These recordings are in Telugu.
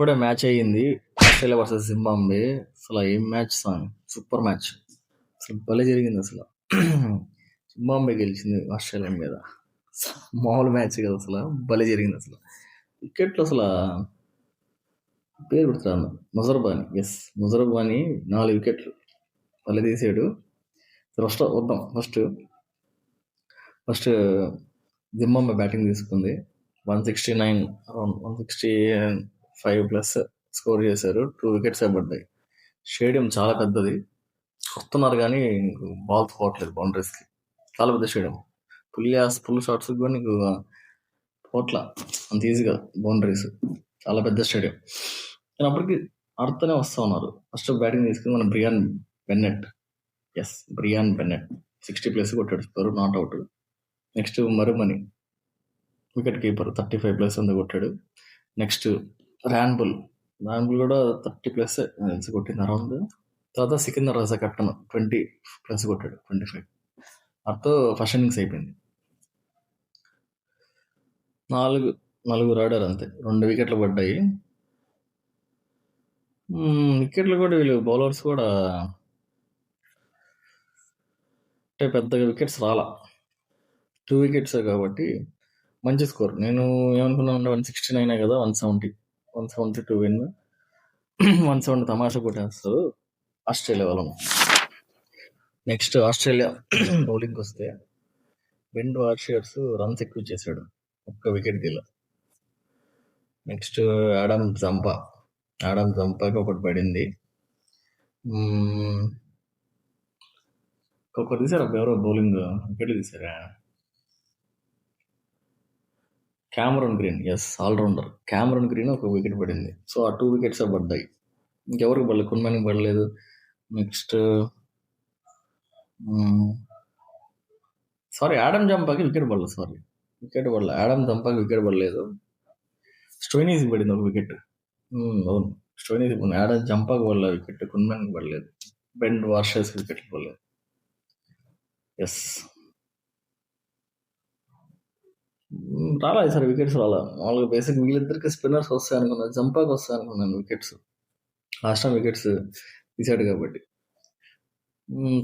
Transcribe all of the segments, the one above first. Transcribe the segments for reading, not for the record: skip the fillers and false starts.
ఇప్పుడే మ్యాచ్ అయ్యింది. Australia versus Zimbabwe. అసలు ఏం మ్యాచ్ సాంగ్, సూపర్ మ్యాచ్. అసలు భలే జరిగింది అసలు. జింబాబ్వే గెలిచింది ఆస్ట్రేలియా మీద. మామూలు మ్యాచ్ కదా అసలు, భలే జరిగింది అసలు. వికెట్లు అసలు పేరు గుర్తురాను, ముజరబాని. ఎస్, ముజరబాని 4 వికెట్లు భలే తీసాడు. ఫస్ట్ వద్దాం. ఫస్ట్ జింబాబ్వే బ్యాటింగ్ తీసుకుంది. 169 అరౌండ్ 165 ప్లస్ స్కోర్ చేశారు. 2 వికెట్స్ పడ్డాయి. స్టేడియం చాలా పెద్దది, వస్తున్నారు కానీ బాల్ పోవట్లేదు బౌండరీస్కి. చాలా పెద్ద స్టేడియం. ఫుల్ షాట్స్ కూడా నీకు పోట్ల అంత ఈజీగా బౌండరీస్. చాలా పెద్ద స్టేడియం కానీ అప్పటికి ఆడుతూనే వస్తూ ఉన్నారు. ఫస్ట్ బ్యాటింగ్ తీసుకుని మన Brian Bennett. Yes, Brian Bennett 60 plus కొట్టాడు, score not out. Next Marumani wicket keeper 35 plus అంత కొట్టాడు. నెక్స్ట్ ర్యాన్బుల్ కూడా 30 ప్లస్ కొట్టింది అరౌండ్. తర్వాత సికిందర్ రజా కెప్టెన్ 20 ప్లస్ కొట్టాడు, 25. అతో ఫస్ట్ ఇన్నింగ్స్ అయిపోయింది. నలుగురు ఆడారు అంతే, 2 వికెట్లు పడ్డాయి. వికెట్లు కూడా వీళ్ళు బౌలర్స్ కూడా అంటే పెద్దగా వికెట్స్ రాలా, 2 వికెట్స్ కాబట్టి మంచి స్కోర్. నేను ఏమనుకున్నాను, 169 కదా, 172 విన్, 170 తమాషా కొట్టేస్తారు ఆస్ట్రేలియా వాళ్ళను. నెక్స్ట్ ఆస్ట్రేలియా బౌలింగ్ వస్తే బెన్ వార్షియర్స్ రన్స్ ఎక్కువ చేశాడు, 1 వికెట్ దిలా. నెక్స్ట్ ఆడమ్ జంపాకి ఒకటి పడింది. ఒకటి తీసారు ఎవరో బౌలింగ్ వికెట్లు తీసారా, Cameron Green. Yes, allrounder Cameron Green 1 wicket పడింది. సో ఆ 2 వికెట్స్ పడ్డాయి. ఇంకెవరికి పడలేదు, కున్మనికి పడలేదు. నెక్స్ట్ ఆడమ్ జంపాకి వికెట్ పడలేదు. ఆడమ్ జంపాకి వికెట్ పడలేదు. స్టోయినీస్ పడింది 1 వికెట్. అవును, స్టోయినీస్ పడింది. ఆడమ్ జంపాకి పడలేదు వికెట్, కున్మనికి పడలేదు. బెన్ వార్షర్స్ వికెట్లు పడలేదు. ఎస్, రాలా ఈసారి వికెట్స్ రాలా. మామూలుగా బేసిక్ వీళ్ళిద్దరికి స్పిన్నర్స్ వస్తాయి అనుకున్నాను, జంపాకి వస్తాయి అనుకున్నాను వికెట్స్. లాస్ట్ టైం వికెట్స్ తీసాడు కాబట్టి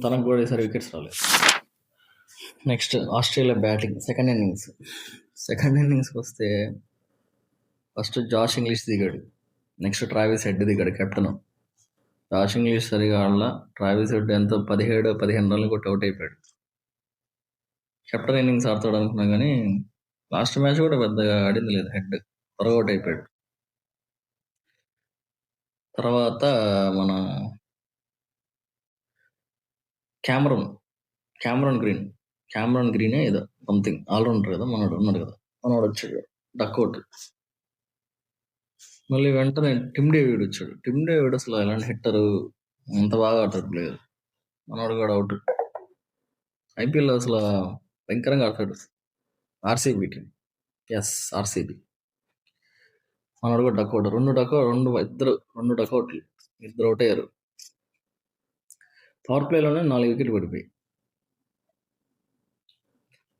తనకు కూడా ఈసారి వికెట్స్ రాలేదు. Next Australia batting second innings వస్తే ఫస్ట్ జాష్ ఇంగ్లీష్ దిగాడు. నెక్స్ట్ ట్రావిస్ హెడ్ దిగాడు, కెప్టెన్. జాష్ ఇంగ్లీష్ సరిగా ఆడలా. ట్రావిస్ హెడ్ ఎంతో 17-15 రన్లు కొట్టి అవుట్ అయిపోయాడు. కెప్టెన్ ఇన్నింగ్స్ ఆడతాడు అనుకున్నా కానీ లాస్ట్ మ్యాచ్ కూడా పెద్దగా ఆడింది లేదు, హెడ్ త్వరగా అవుట్ అయిపోయాడు. తర్వాత మన క్యామరన్ గ్రీనే ఏదో సంథింగ్ ఆల్రౌండర్ కదా, ఉన్నాడు కదా, మనోడు వచ్చాడు డక్అవుట్. మళ్ళీ వెంటనే టిమ్ డేవిడ్ వచ్చాడు. టిమ్ డేవిడ్ అసలు ఎలాంటి హిట్టరు, అంత బాగా ఆడతాడు ప్లేయర్. మనోడు కూడా అవుట్. ఐపీఎల్ అసలు భయంకరంగా ఆడతాడు. RCB team. Yes, RCB. మనోడు కూడా డక్అవుట్. రెండు డక్అవుట్లు, ఇద్దరు అవుట్ అయ్యారు. పవర్ ప్లేలోనే 4 వికెట్లు పడిపోయి.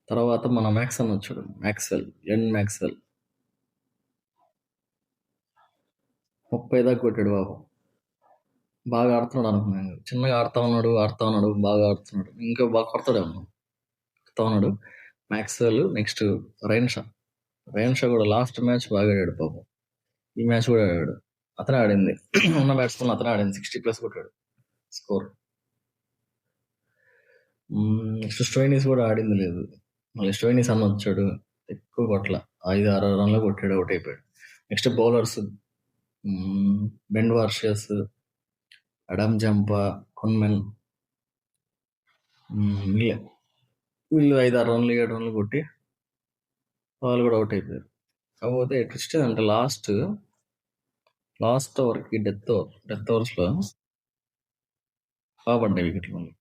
తర్వాత మన మ్యాక్స్వెల్ వచ్చాడు, మ్యాక్స్వెల్ 30 దాకా కొట్టాడు. బాబు బాగా ఆడుతున్నాడు అనుకున్నాను. చిన్నగా ఆడుతా ఉన్నాడు, బాగా ఆడుతున్నాడు. ఇంకా బాగా కొడతాడే ఉన్నాడు మ్యాక్స్వెల్. నెక్స్ట్ రైన్ షా కూడా లాస్ట్ మ్యాచ్ బాగా ఆడాడు పాపం. ఈ మ్యాచ్ కూడా ఆడాడు. అతనే ఆడింది, ఉన్న బ్యాట్స్మెన్ అతనే ఆడింది. 60 ప్లస్ కొట్టాడు స్కోర్. నెక్స్ట్ స్టోయినీస్ కూడా ఆడింది లేదు. మళ్ళీ స్టోయినీస్ అన్న వచ్చాడు, ఎక్కువ కొట్ల 5-6 రన్లు కొట్టాడు, అవుట్ అయిపోయాడు. Next bowlers Ben Dwarshuis, Adam Zampa, Kuhnemann, వీళ్ళు 5-6 రన్లు 7 రన్లు కొట్టి వాళ్ళు కూడా అవుట్ అయిపోయారు. కాకపోతే ట్విస్ట్ ఏంటంటే లాస్ట్ ఓవర్కి డెత్ ఓవర్స్లో బాగా పడ్డాయి వికెట్లు. మళ్ళీ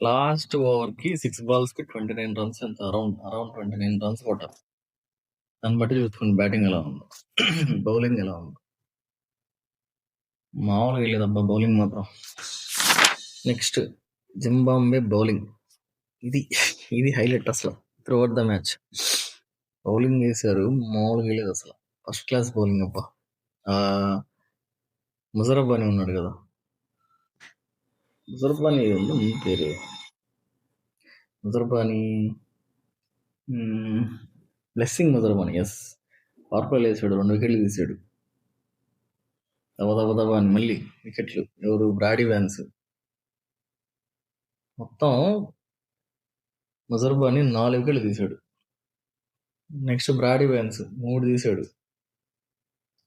లాస్ట్ ఓవర్కి 6 balls-కి 29 రన్స్, ఎంత అరౌండ్ 29 రన్స్ కొట్టారు. దాన్ని బట్టి చూసుకుని బ్యాటింగ్ ఎలా ఉంది, బౌలింగ్ ఎలా ఉంది, మామూలుగా లేదబ్బా బౌలింగ్ మాత్రం. నెక్స్ట్ జింబాబ్వే బౌలింగ్, ఇది హైలైట్ అసలు through out the match. Bowling చేశారు, మామూలుగా లేదు అసలు. ఫస్ట్ క్లాస్ బౌలింగ్ అబ్బా. ముజరబ్ అని ఉన్నాడు కదా, ముజరబ్ అని ఉంది ముందు పేరు, ముజరబ్ అని, బ్లెస్సింగ్ ముజరబ్ అని. ఎస్, పవర్ప్లేలో వేసాడు, 2 వికెట్లు తీసాడు. దబ అని మళ్ళీ వికెట్లు. ఎవరు? Brad Evans. మొత్తం ముజరబ్ అని 4 వికెట్లు తీసాడు. నెక్స్ట్ బ్రాడీ వ్యాన్స్ 3 తీసాడు,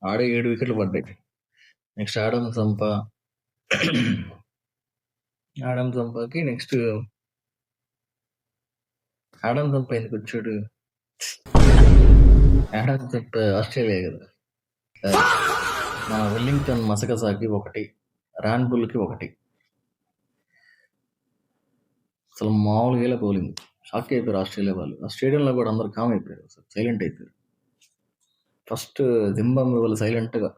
ఆడే 7 వికెట్లు పడ్డాయి. నెక్స్ట్ ఆడమ్ సంపాకి నెక్స్ట్ ఆడమ్ సంపా ఎందుకు వచ్చాడు? ఆడమ్ సంపా ఆస్ట్రేలియా కదా. మన వెల్లింగ్టన్ మసకసాకి 1, రాన్బుల్కి 1. అసలు మామూలుగా బౌలింగ్. షాక్ అయిపోయారు ఆస్ట్రేలియా వాళ్ళు. ఆ స్టేడియంలో కూడా అందరు కామ్ అయిపోయారు, సైలెంట్ అయిపోయారు. ఫస్ట్ జింబాబ్వే వాళ్ళు సైలెంట్గా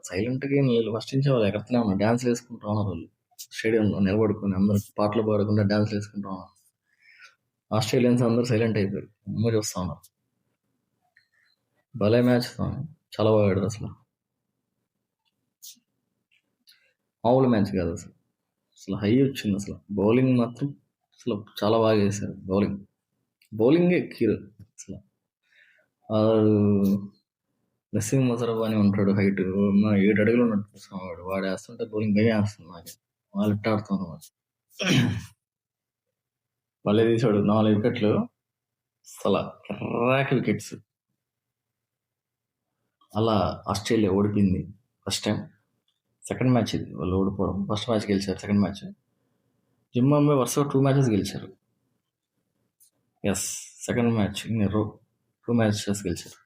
ఏం లేదు. ఫస్ట్ నుంచి వాళ్ళు ఎక్కడనే ఉన్నారు, డ్యాన్స్లు వేసుకుంటూ ఉన్నారు. వాళ్ళు స్టేడియంలో నిలబడుకుని అందరు పాటలు పాడకుండా డ్యాన్స్లు వేసుకుంటూ ఉన్నారు. ఆస్ట్రేలియన్స్ అందరూ సైలెంట్ అయిపోయారు, అమ్మ చూస్తూ ఉన్నారు. భలే మ్యాచ్, చాలా బాగా ఆడారు అసలు. మామూలు మ్యాచ్ కాదు అసలు హై వచ్చింది. అసలు బౌలింగ్ మాత్రం అసలు చాలా బాగా చేశారు. బౌలింగే కీరు అసలు. నసీం ముజరబ్ అని ఉంటాడు, హైట్ 7 అడుగులు ఉన్నట్టు చూస్తున్నాడు. వాడు వేస్తుంటే బౌలింగ్ భయం వేస్తుంది నాకు. వాళ్ళు ఇట్ట ఆడుతున్నారు. మళ్ళీ తీసాడు 4 వికెట్లు, అసలు ర్యాక్ వికెట్స్. అలా ఆస్ట్రేలియా ఓడిపోయింది ఫస్ట్ టైం. సెకండ్ మ్యాచ్ ఇది వాళ్ళు ఓడిపోవడం. ఫస్ట్ మ్యాచ్ గెలిచారు, సెకండ్ మ్యాచ్. జింబాబ్వే వరుసగా 2 మ్యాచెస్ గెలిచారు. Yes, second match in 2 matches గెలిచారు.